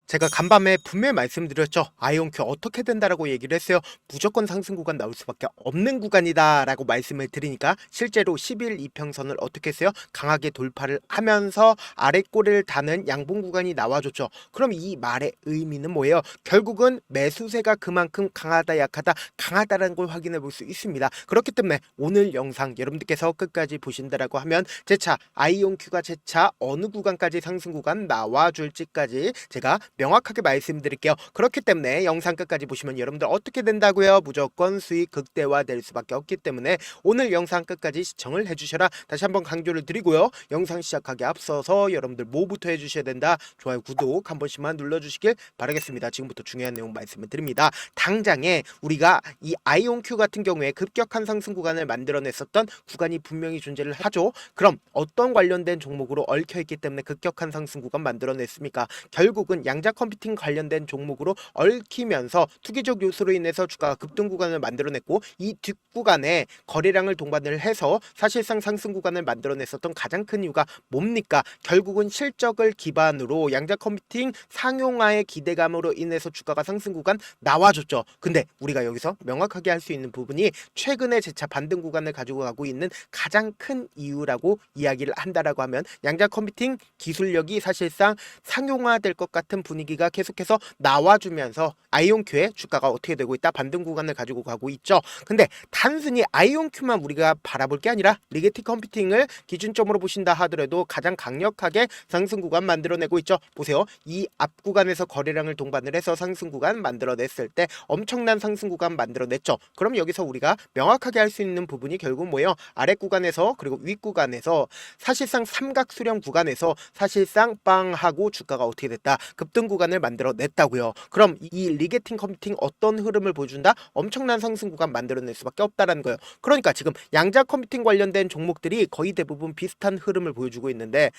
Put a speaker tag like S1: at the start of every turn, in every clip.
S1: 제가 간밤에 분명히 말씀드렸죠. 아이온큐 어떻게 된다라고 얘기를 했어요. 무조건 상승 구간 나올 수밖에 없는 구간이다라고 말씀을 드리니까 실제로 10일 이평선을 어떻게 했어요? 강하게 돌파를 하면서 아랫꼬리를 다는 양봉 구간이 나와줬죠. 그럼 이 말의 의미는 뭐예요? 결국은 매수세가 그만큼 강하다 약하다 강하다라는 걸 확인해 볼 수 있습니다. 그렇기 때문에 오늘 영상 여러분들께서 끝까지 보신다라고 하면 제 차 아이온큐가 제 차 어느 구간까지 상승 구간 나와줄지까지 제가 명확하게 말씀드릴게요. 그렇기 때문에 영상 끝까지 보시면 여러분들 어떻게 된다고요? 무조건 수익 극대화될 수밖에 없기 때문에 오늘 영상 끝까지 시청을 해주셔라. 다시 한번 강조를 드리고요. 영상 시작하기 앞서서 여러분들 뭐부터 해주셔야 된다? 좋아요, 구독 한 번씩만 눌러주시길 바라겠습니다. 지금부터 중요한 내용 말씀을 드립니다. 당장에 우리가 이 아이온큐 같은 경우에 급격한 상승 구간을 만들어냈었던 구간이 분명히 존재를 하죠. 그럼 어떤 관련된 종목으로 얽혀있기 때문에 급격한 상승 구간 만들어냈습니까? 결국은 양자 컴퓨팅 관련된 종목으로 얽히면서 투기적 요소로 인해서 주가가 급등 구간을 만들어냈고 이 뒷구간에 거래량을 동반을 해서 사실상 상승 구간을 만들어냈었던 가장 큰 이유가 뭡니까? 결국은 실적을 기반으로 양자 컴퓨팅 상용화의 기대감으로 인해서 주가가 상승 구간 나와줬죠. 근데 우리가 여기서 명확하게 할 수 있는 부분이 최근에 재차 반등 구간을 가지고 가고 있는 가장 큰 이유라고 이야기를 한다라고 하면 양자 컴퓨팅 기술력이 사실상 상용화될 것 같은 분위기가 계속해서 나와주면서 아이온큐의 주가가 어떻게 되고 있다? 반등 구간을 가지고 가고 있죠. 근데 단순히 아이온큐만 우리가 바라볼 게 아니라 리게티 컴퓨팅을 기준점으로 보신다 하더라도 가장 강력하게 상승 구간 만들어내고 있죠. 보세요. 이 앞 구간에서 거래량을 동반을 해서 상승 구간 만들어냈을 때 엄청난 상승 구간 만들어냈죠. 그럼 여기서 우리가 명확하게 할 수 있는 부분이 결국 뭐예요? 아랫 구간에서 그리고 윗 구간에서 사실상 삼각 수렴 구간에서 사실상 빵하고 주가가 어떻게 됐다? 급등 구간을 만들어냈다고요. 그럼 이 리게팅 컴퓨팅 어떤 흐름을 보여준다? 엄청난 상승 구간 만들어낼 수밖에 없다라는 거예요. 그러니까 지금 양자 컴퓨팅 관련된 종목들이 거의 대부분 비슷한 흐름을 보여주고 있는데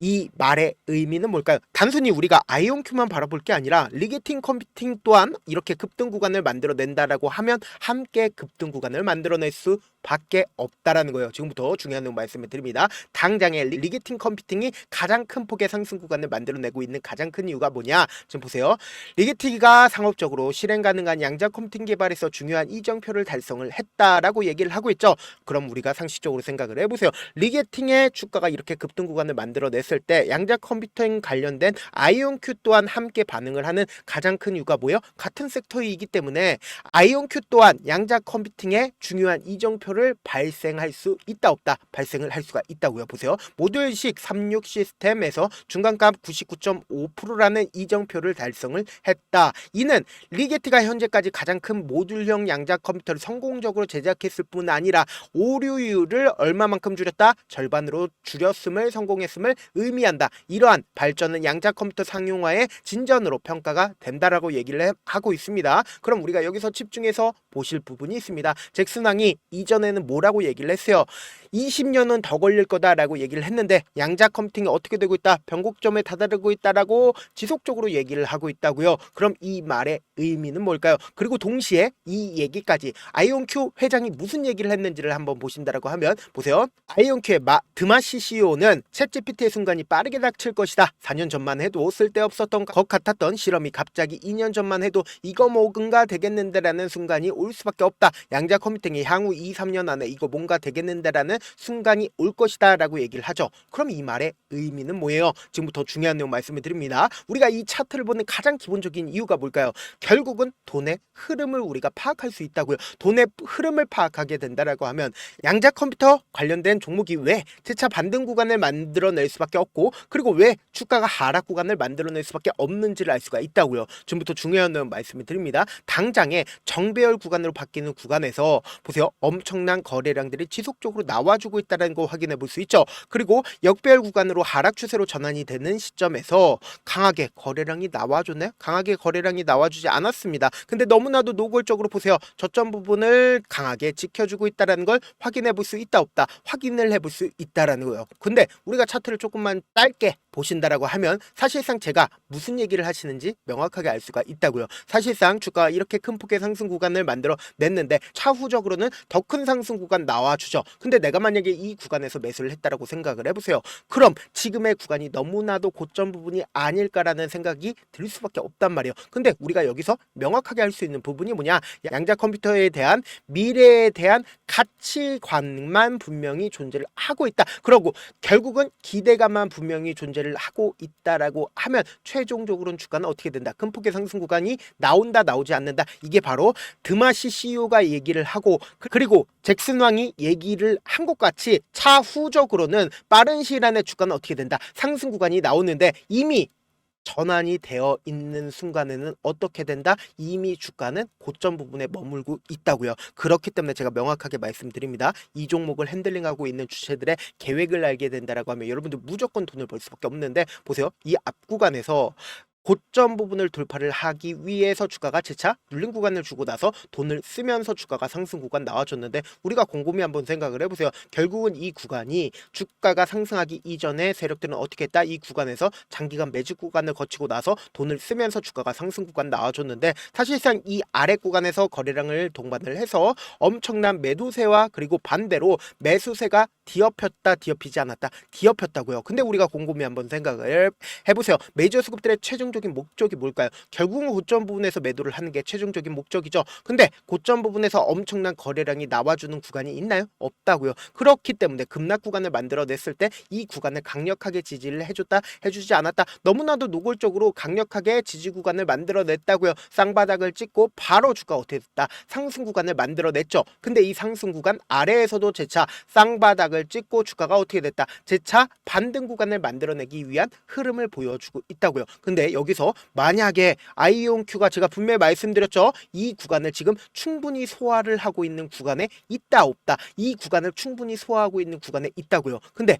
S1: 이 말의 의미는 뭘까요? 단순히 우리가 아이온큐만 바라볼 게 아니라 리게팅 컴퓨팅 또한 이렇게 급등 구간을 만들어낸다라고 하면 함께 급등 구간을 만들어낼 수밖에 없다라는 거예요. 지금부터 중요한 내용 말씀을 드립니다. 당장에 리게팅 컴퓨팅이 가장 큰 폭의 상승 구간을 만들어내고 있는 가장 큰 이유가 뭐냐? 지금 보세요. 리게티가 상업적으로 실행 가능한 양자 컴퓨팅 개발에서 중요한 이정표를 달성을 했다라고 얘기를 하고 있죠. 그럼 우리가 상식적으로 생각을 해보세요. 리게팅의 주가가 이렇게 급등 구간을 만들어냈을 때 양자 컴퓨팅 관련된 아이온큐 또한 함께 반응을 하는 가장 큰 이유가 뭐예요? 같은 섹터이기 때문에 아이온큐 또한 양자 컴퓨팅의 중요한 이정표를 발생할 수 있다 없다? 발생을 할 수가 있다고요. 보세요. 모듈식 36 시스템에서 중간값 99.5%라는 이정표를 달성을 했다. 이는 리게티가 현재까지 가장 큰 모듈형 양자 컴퓨터를 성공적으로 제작했을 뿐 아니라 오류율을 얼마만큼 줄였다? 절반으로 줄였음을 성공했음을 의미한다. 이러한 발전은 양자 컴퓨터 상용화의 진전으로 평가가 된다라고 얘기를 하고 있습니다. 그럼 우리가 여기서 집중해서 보실 부분이 있습니다. 잭슨왕이 이전에는 뭐라고 얘기를 했어요? 20년은 더 걸릴 거다라고 얘기를 했는데 양자 컴퓨팅이 어떻게 되고 있다? 변곡점에 다다르고 있다라고 지속적으로 얘기를 하고 있다고요. 그럼 이 말의 의미는 뭘까요? 그리고 동시에 이 얘기까지 아이온큐 회장이 무슨 얘기를 했는지를 한번 보신다라고 하면 보세요. 아이온큐의 드마 CCO는 챗GPT의 순간이 빠르게 닥칠 것이다. 4년 전만 해도 쓸데없었던 것 같았던 실험이 갑자기 2년 전만 해도 이거 뭐근가 되겠는데라는 순간이 올 수밖에 없다. 양자 컴퓨팅이 향후 2, 3년 안에 이거 뭔가 되겠는데라는 순간이 올 것이다 라고 얘기를 하죠. 그럼 이 말의 의미는 뭐예요? 지금부터 중요한 내용 말씀을 드립니다. 우리가 이 차트를 보는 가장 기본적인 이유가 뭘까요? 결국은 돈의 흐름을 우리가 파악할 수 있다고요. 돈의 흐름을 파악하게 된다라고 하면 양자 컴퓨터 관련된 종목이 왜 재차 반등 구간을 만들어낼 수밖에 없고 그리고 왜 주가가 하락 구간을 만들어낼 수밖에 없는지를 알 수가 있다고요. 지금부터 중요한 내용 말씀을 드립니다. 당장에 정배열 구간으로 바뀌는 구간에서 보세요. 엄청난 거래량들이 지속적으로 나와주고 있다는 거 확인해 볼 수 있죠. 그리고 역배열 구간으로 하락 추세로 전환이 되는 시점에서 강하게 거래량이 나와줬나요? 강하게 거래량이 나와주지 않았습니다. 근데 너무나도 노골적으로 보세요. 저점 부분을 강하게 지켜주고 있다는 걸 확인해 볼 수 있다 없다? 확인을 해볼 수 있다라는 거예요. 근데 우리가 차트를 조금만 조금만 짧게 보신다라고 하면 사실상 제가 무슨 얘기를 하시는지 명확하게 알 수가 있다고요. 사실상 주가가 이렇게 큰 폭의 상승 구간을 만들어 냈는데 차후적으로는 더 큰 상승 구간 나와주죠. 근데 내가 만약에 이 구간에서 매수를 했다라고 생각을 해보세요. 그럼 지금의 구간이 너무나도 고점 부분이 아닐까라는 생각이 들 수밖에 없단 말이에요. 근데 우리가 여기서 명확하게 할 수 있는 부분이 뭐냐, 양자 컴퓨터에 대한 미래에 대한 가치관만 분명히 존재를 하고 있다. 그러고 결국은 기대감만 분명히 존재를 하고 있다라고 하면 최종적으로는 주가는 어떻게 된다? 큰 폭의 상승 구간이 나온다, 나오지 않는다. 이게 바로 드마시 CEO가 얘기를 하고 그리고 잭슨 왕이 얘기를 한 것 같이 차후적으로는 빠른 시일 안에 주가는 어떻게 된다? 상승 구간이 나오는데 이미 전환이 되어 있는 순간에는 어떻게 된다? 이미 주가는 고점 부분에 머물고 있다고요. 그렇기 때문에 제가 명확하게 말씀드립니다. 이 종목을 핸들링하고 있는 주체들의 계획을 알게 된다라고 하면 여러분들 무조건 돈을 벌 수밖에 없는데 보세요. 이 앞 구간에서 고점 부분을 돌파를 하기 위해서 주가가 재차 눌린 구간을 주고 나서 돈을 쓰면서 주가가 상승 구간 나와줬는데 우리가 곰곰이 한번 생각을 해보세요. 결국은 이 구간이 주가가 상승하기 이전에 세력들은 어떻게 했다? 이 구간에서 장기간 매집 구간을 거치고 나서 돈을 쓰면서 주가가 상승 구간 나와줬는데 사실상 이 아래 구간에서 거래량을 동반을 해서 엄청난 매도세와 그리고 반대로 매수세가 뒤엎였다, 뒤엎이지 않았다, 뒤엎였다고요. 근데 우리가 곰곰이 한번 생각을 해보세요. 메이저 수급들의 최종적인 목적이 뭘까요? 결국은 고점 부분에서 매도를 하는 게 최종적인 목적이죠. 근데 고점 부분에서 엄청난 거래량이 나와주는 구간이 있나요? 없다고요. 그렇기 때문에 급락 구간을 만들어냈을 때 이 구간을 강력하게 지지를 해줬다, 해주지 않았다, 너무나도 노골적으로 강력하게 지지 구간을 만들어냈다고요. 쌍바닥을 찍고 바로 주가 어떻게 됐다? 상승 구간을 만들어냈죠. 근데 이 상승 구간 아래에서도 재차 쌍바닥을 찍고 주가가 어떻게 됐다? 재차 반등 구간을 만들어내기 위한 흐름을 보여주고 있다고요. 근데 여기서 만약에 아이온큐가 제가 분명히 말씀드렸죠. 이 구간을 지금 충분히 소화를 하고 있는 구간에 있다, 없다? 이 구간을 충분히 소화하고 있는 구간에 있다고요. 근데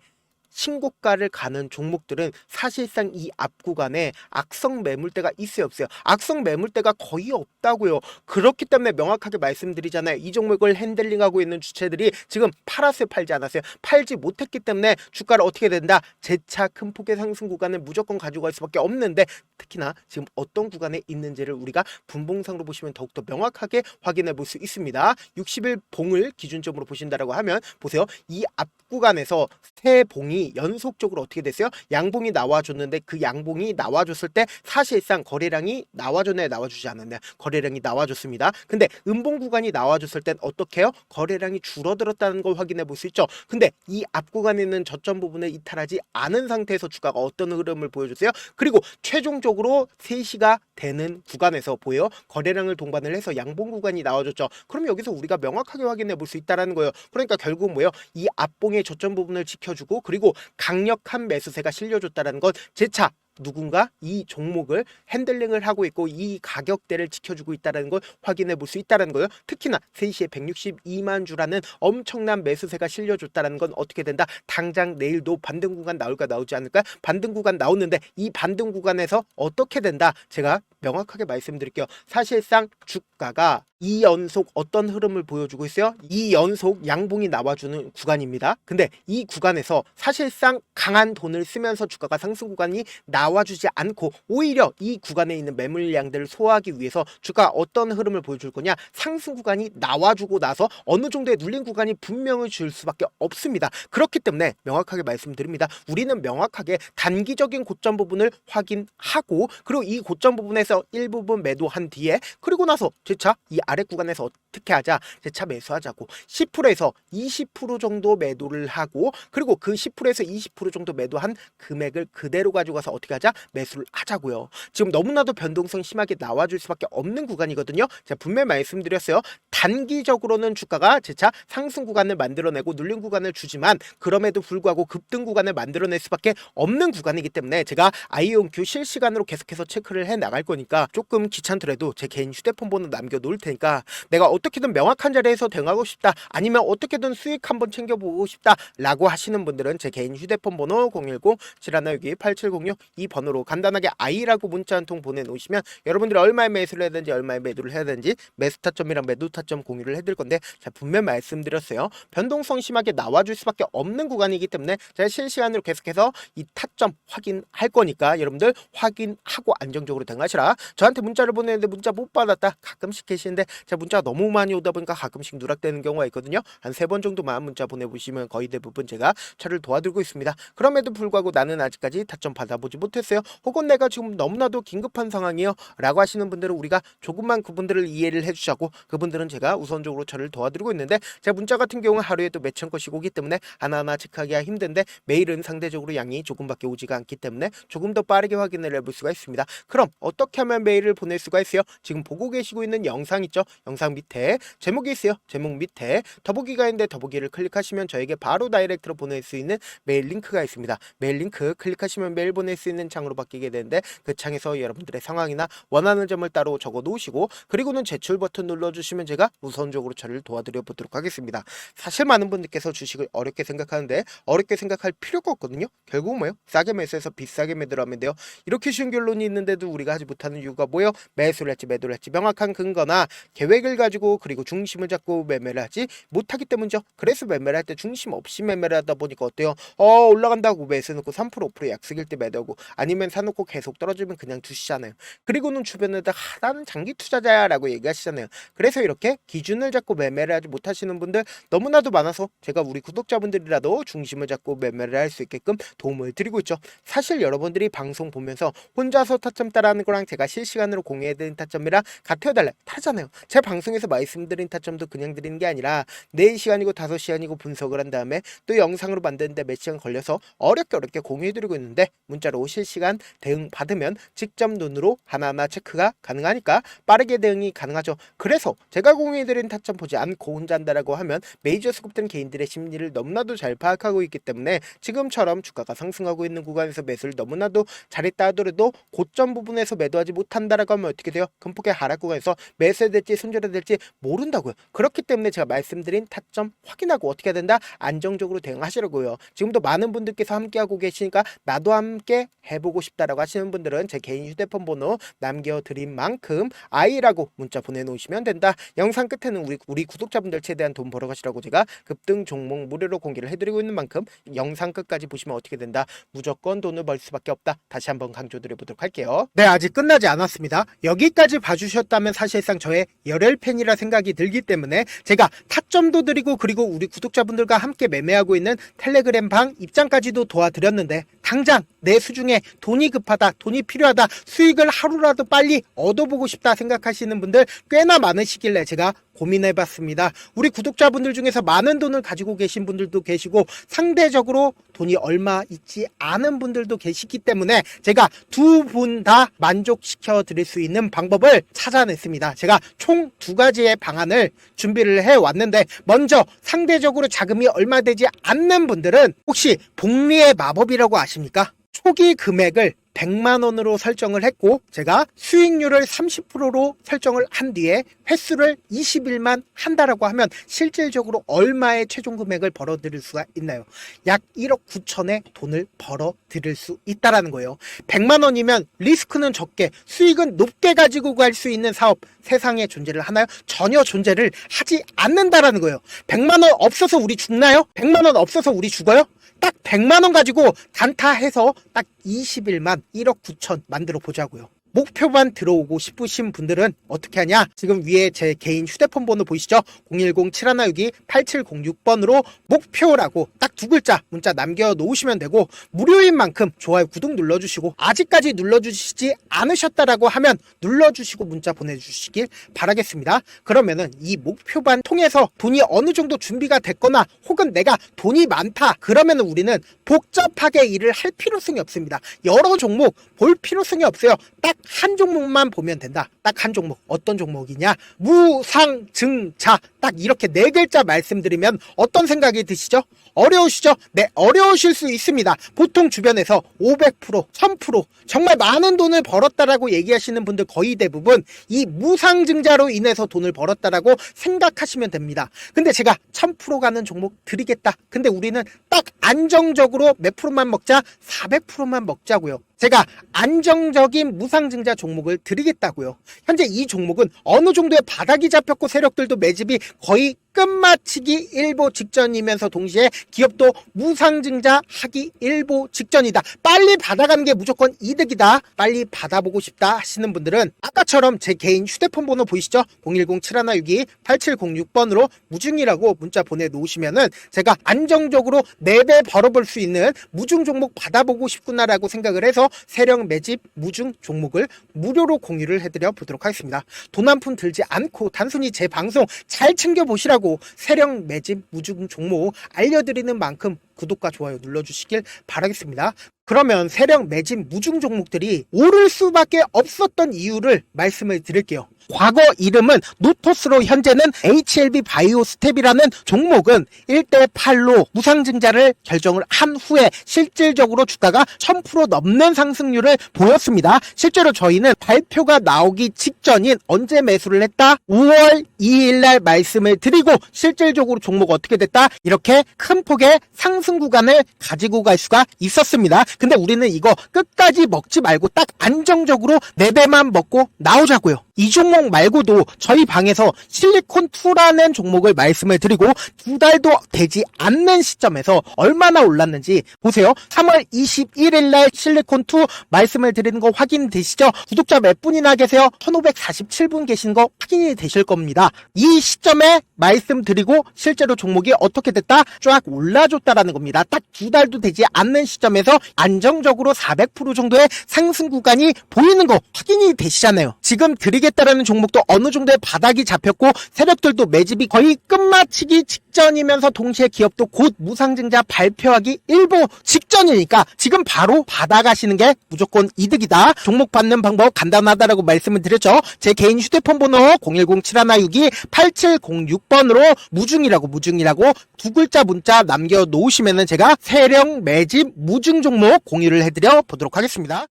S1: 신고가를 가는 종목들은 사실상 이 앞 구간에 악성 매물대가 있어요, 없어요? 악성 매물대가 거의 없다고요. 그렇기 때문에 명확하게 말씀드리잖아요. 이 종목을 핸들링하고 있는 주체들이 지금 팔았어요, 팔지 않았어요? 팔지 못했기 때문에 주가를 어떻게 된다? 재차 큰 폭의 상승 구간을 무조건 가지고 갈 수밖에 없는데 특히나 지금 어떤 구간에 있는지를 우리가 분봉상으로 보시면 더욱더 명확하게 확인해 볼 수 있습니다. 60일 봉을 기준점으로 보신다라고 하면 보세요. 이 앞 구간에서 세 봉이 연속적으로 어떻게 됐어요? 양봉이 나와줬는데 그 양봉이 나와줬을 때 사실상 거래량이 나와줬나요? 나와주지 않았나요? 거래량이 나와줬습니다. 근데 음봉 구간이 나와줬을 땐 어떻게 해요? 거래량이 줄어들었다는 걸 확인해 볼 수 있죠. 근데 이 앞 구간에 있는 저점 부분을 이탈하지 않은 상태에서 주가가 어떤 흐름을 보여줬어요? 그리고 최종적으로 3시가 되는 구간에서 보여요. 거래량을 동반을 해서 양봉 구간이 나와줬죠. 그럼 여기서 우리가 명확하게 확인해 볼 수 있다는 거예요. 그러니까 결국 뭐예요? 이 앞봉의 저점 부분을 지켜주고 그리고 강력한 매수세가 실려줬다는 건 재차 누군가 이 종목을 핸들링을 하고 있고 이 가격대를 지켜주고 있다는 걸 확인해 볼 수 있다는 거예요. 특히나 3시에 162만 주라는 엄청난 매수세가 실려줬다는 건 어떻게 된다? 당장 내일도 반등 구간 나올까 나오지 않을까? 반등 구간 나오는데 이 반등 구간에서 어떻게 된다? 제가 명확하게 말씀드릴게요. 사실상 주가가 2연속 어떤 흐름을 보여주고 있어요? 2연속 양봉이 나와주는 구간입니다. 근데 이 구간에서 사실상 강한 돈을 쓰면서 주가가 상승 구간이 나와주지 않고 오히려 이 구간에 있는 매물량들을 소화하기 위해서 주가 어떤 흐름을 보여줄 거냐? 상승 구간이 나와주고 나서 어느 정도의 눌린 구간이 분명히 줄 수밖에 없습니다. 그렇기 때문에 명확하게 말씀드립니다. 우리는 명확하게 단기적인 고점 부분을 확인하고 그리고 이 고점 부분에서 일부분 매도한 뒤에 그리고 나서 재차 이 아래 구간에서 어떻게 하자? 재차 매수하자고 10%에서 20% 정도 매도를 하고 그리고 그 10%에서 20% 정도 매도한 금액을 그대로 가져가서 어떻게 하자? 매수를 하자고요. 지금 너무나도 변동성 심하게 나와줄 수밖에 없는 구간이거든요. 제가 분명히 말씀드렸어요. 단기적으로는 주가가 재차 상승 구간을 만들어내고 눌린 구간을 주지만 그럼에도 불구하고 급등 구간을 만들어낼 수밖에 없는 구간이기 때문에 제가 아이온큐 실시간으로 계속해서 체크를 해 나갈 거니까 조금 귀찮더라도 제 개인 휴대폰 번호 남겨놓을 테니까 보니까 내가 어떻게든 명확한 자리에서 대응하고 싶다, 아니면 어떻게든 수익 한번 챙겨보고 싶다 라고 하시는 분들은 제 개인 휴대폰 번호 010-7162-8706 이 번호로 간단하게 I라고 문자 한 통 보내놓으시면 여러분들이 얼마에 매수를 해야 되는지 얼마에 매도를 해야 되는지 매수 타점이랑 매도 타점 공유를 해드릴 건데, 자, 분명 말씀드렸어요. 변동성 심하게 나와줄 수밖에 없는 구간이기 때문에 제가 실시간으로 계속해서 이 타점 확인할 거니까 여러분들 확인하고 안정적으로 대응하시라. 저한테 문자를 보내는데 문자 못 받았다 가끔씩 계시는데 제가 문자가 너무 많이 오다 보니까 가끔씩 누락되는 경우가 있거든요. 한 3번 정도만 문자 보내보시면 거의 대부분 제가 차를 도와드리고 있습니다. 그럼에도 불구하고 나는 아직까지 타점 받아보지 못했어요, 혹은 내가 지금 너무나도 긴급한 상황이요 라고 하시는 분들은 우리가 조금만 그분들을 이해를 해주자고, 그분들은 제가 우선적으로 차를 도와드리고 있는데, 제 문자 같은 경우는 하루에도 몇천 건씩 오기 때문에 하나하나 체크하기가 힘든데 메일은 상대적으로 양이 조금밖에 오지가 않기 때문에 조금 더 빠르게 확인을 해볼 수가 있습니다. 그럼 어떻게 하면 메일을 보낼 수가 있어요? 지금 보고 계시고 있는 영상 있죠? 영상 밑에 제목이 있어요. 제목 밑에 더보기가 있는데 더보기를 클릭하시면 저에게 바로 다이렉트로 보낼 수 있는 메일 링크가 있습니다. 메일 링크 클릭하시면 메일 보낼 수 있는 창으로 바뀌게 되는데, 그 창에서 여러분들의 상황이나 원하는 점을 따로 적어 놓으시고 그리고는 제출 버튼 눌러주시면 제가 우선적으로 저를 도와드려 보도록 하겠습니다. 사실 많은 분들께서 주식을 어렵게 생각하는데 어렵게 생각할 필요가 없거든요. 결국 뭐예요? 싸게 매수해서 비싸게 매도를 하면 돼요. 이렇게 쉬운 결론이 있는데도 우리가 하지 못하는 이유가 뭐예요? 매수를 할지 매도를 할지 명확한 근거나 계획을 가지고 그리고 중심을 잡고 매매를 하지 못하기 때문이죠. 그래서 매매를 할 때 중심 없이 매매를 하다 보니까 어때요? 올라간다고 매수해놓고 3% 5% 약속일 때 매도하고, 아니면 사놓고 계속 떨어지면 그냥 두시잖아요. 그리고는 주변에다 나는 장기 투자자야 라고 얘기하시잖아요. 그래서 이렇게 기준을 잡고 매매를 하지 못하시는 분들 너무나도 많아서 제가 우리 구독자분들이라도 중심을 잡고 매매를 할 수 있게끔 도움을 드리고 있죠. 사실 여러분들이 방송 보면서 혼자서 타점 따라하는 거랑 제가 실시간으로 공유해드린 타점이랑 같아요 달라요? 다르잖아요. 제 방송에서 말씀드린 타점도 그냥 드리는 게 아니라 4시간이고 5시간이고 분석을 한 다음에 또 영상으로 만드는데 몇 시간 걸려서 어렵게 공유해드리고 있는데, 문자로 실시간 대응 받으면 직접 눈으로 하나하나 체크가 가능하니까 빠르게 대응이 가능하죠. 그래서 제가 공유해드린 타점 보지 않고 혼자 한다라고 하면 메이저 수급된 개인들의 심리를 너무나도 잘 파악하고 있기 때문에 지금처럼 주가가 상승하고 있는 구간에서 매수를 너무나도 잘했다 하더라도 고점 부분에서 매도하지 못한다라고 하면 어떻게 돼요? 금폭의 하락 구간에서 매수해야 될지 손절해야 될지 모른다고요. 그렇기 때문에 제가 말씀드린 타점 확인하고 어떻게 해야 된다? 안정적으로 대응하시라고요. 지금도 많은 분들께서 함께하고 계시니까 나도 함께 해보고 싶다라고 하시는 분들은 제 개인 휴대폰 번호 남겨드린 만큼 I라고 문자 보내놓으시면 된다. 영상 끝에는 우리 구독자분들 최대한 돈 벌어가시라고 제가 급등 종목 무료로 공개를 해드리고 있는 만큼 영상 끝까지 보시면 어떻게 된다? 무조건 돈을 벌 수밖에 없다. 다시 한번 강조드려보도록 할게요. 네, 아직 끝나지 않았습니다. 여기까지 봐주셨다면 사실상 저의 열혈 팬이라 생각이 들기 때문에 제가 타점도 드리고 그리고 우리 구독자분들과 함께 매매하고 있는 텔레그램 방 입장까지도 도와드렸는데, 당장 내 수중에 돈이 급하다, 돈이 필요하다, 수익을 하루라도 빨리 얻어보고 싶다 생각하시는 분들 꽤나 많으시길래 제가 고민해봤습니다. 우리 구독자분들 중에서 많은 돈을 가지고 계신 분들도 계시고 상대적으로 돈이 얼마 있지 않은 분들도 계시기 때문에 제가 두 분 다 만족시켜 드릴 수 있는 방법을 찾아냈습니다. 제가 총 2가지의 방안을 준비를 해왔는데, 먼저 상대적으로 자금이 얼마 되지 않는 분들은 혹시 복리의 마법이라고 아십니까? 초기 금액을 100만원으로 설정을 했고 제가 수익률을 30%로 설정을 한 뒤에 횟수를 20일만 한다라고 하면 실질적으로 얼마의 최종 금액을 벌어들일 수가 있나요? 약 1억 9천의 돈을 벌어들일 수 있다라는 거예요. 100만원이면 리스크는 적게 수익은 높게 가지고 갈 수 있는 사업 세상에 존재를 하나요? 전혀 존재를 하지 않는다라는 거예요. 100만원 없어서 우리 죽나요? 100만원 없어서 우리 죽어요? 딱 100만원 가지고 단타해서 딱 20일만 1억 9천 만들어 보자고요. 목표만 들어오고 싶으신 분들은 어떻게 하냐? 지금 위에 제 개인 휴대폰 번호 보이시죠? 010-7162-8706번으로 목표라고 딱 2글자 문자 남겨놓으시면 되고, 무료인 만큼 좋아요 구독 눌러주시고, 아직까지 눌러주시지 않으셨다라고 하면 눌러주시고 문자 보내주시길 바라겠습니다. 그러면은 이 목표반 통해서 돈이 어느 정도 준비가 됐거나 혹은 내가 돈이 많다 그러면은 우리는 복잡하게 일을 할 필요성이 없습니다. 여러 종목 볼 필요성이 없어요. 딱 한 종목만 보면 된다. 딱 한 종목. 어떤 종목이냐? 무상증자. 딱 이렇게 네 글자 말씀드리면 어떤 생각이 드시죠? 어려우시죠? 네, 어려우실 수 있습니다. 보통 주변에서 500%, 1000% 정말 많은 돈을 벌었다라고 얘기하시는 분들 거의 대부분 이 무상증자로 인해서 돈을 벌었다라고 생각하시면 됩니다. 근데 제가 1000% 가는 종목 드리겠다. 근데 우리는 딱 안정적으로 몇 프로만 먹자? 400%만 먹자고요. 제가 안정적인 무상증자 종목을 드리겠다고요. 현재 이 종목은 어느 정도의 바닥이 잡혔고 세력들도 매집이 거의 끝마치기 일보 직전이면서 동시에 기업도 무상증자 하기 일보 직전이다. 빨리 받아가는 게 무조건 이득이다. 빨리 받아보고 싶다 하시는 분들은 아까처럼 제 개인 휴대폰 번호 보이시죠? 010-7162-8706번으로 무중이라고 문자 보내놓으시면은 제가 안정적으로 4배 벌어볼 수 있는 무중 종목 받아보고 싶구나라고 생각을 해서 세력 매집 무중 종목을 무료로 공유를 해드려 보도록 하겠습니다. 돈 한 푼 들지 않고 단순히 제 방송 잘 챙겨보시라고 세력 매집 무중 종목 알려드리는 만큼 구독과 좋아요 눌러주시길 바라겠습니다. 그러면 세력 매집 무중 종목들이 오를 수밖에 없었던 이유를 말씀을 드릴게요. 과거 이름은 노토스로 현재는 HLB 바이오스텝이라는 종목은 1대8로 무상증자를 결정을 한 후에 실질적으로 주가가 1000% 넘는 상승률을 보였습니다. 실제로 저희는 발표가 나오기 직전인 언제 매수를 했다? 5월 2일 날 말씀을 드리고 실질적으로 종목 어떻게 됐다? 이렇게 큰 폭의 상승 구간을 가지고 갈 수가 있었습니다. 근데 우리는 이거 끝까지 먹지 말고 딱 안정적으로 4배만 먹고 나오자고요. 이 종목 말고도 저희 방에서 실리콘2라는 종목을 말씀을 드리고 2달도 되지 않는 시점에서 얼마나 올랐는지 보세요. 3월 21일 날 실리콘2 말씀을 드리는 거 확인되시죠? 구독자 몇 분이나 계세요? 1547분 계신 거 확인이 되실 겁니다. 이 시점에 말씀드리고 실제로 종목이 어떻게 됐다? 쫙 올라줬다라는 겁니다. 딱 2달도 되지 않는 시점에서 안정적으로 400% 정도의 상승 구간이 보이는 거 확인이 되시잖아요. 지금 드리겠다라는 종목도 어느 정도의 바닥이 잡혔고 세력들도 매집이 거의 끝마치기 직전이면서 동시에 기업도 곧 무상증자 발표하기 일보 직전이니까 지금 바로 받아가시는 게 무조건 이득이다. 종목 받는 방법 간단하다라고 말씀을 드렸죠. 제 개인 휴대폰 번호 010-7162-8706번으로 무중이라고 두 글자 문자 남겨놓으시면은 제가 세력 매집 무중 종목 공유를 해드려 보도록 하겠습니다.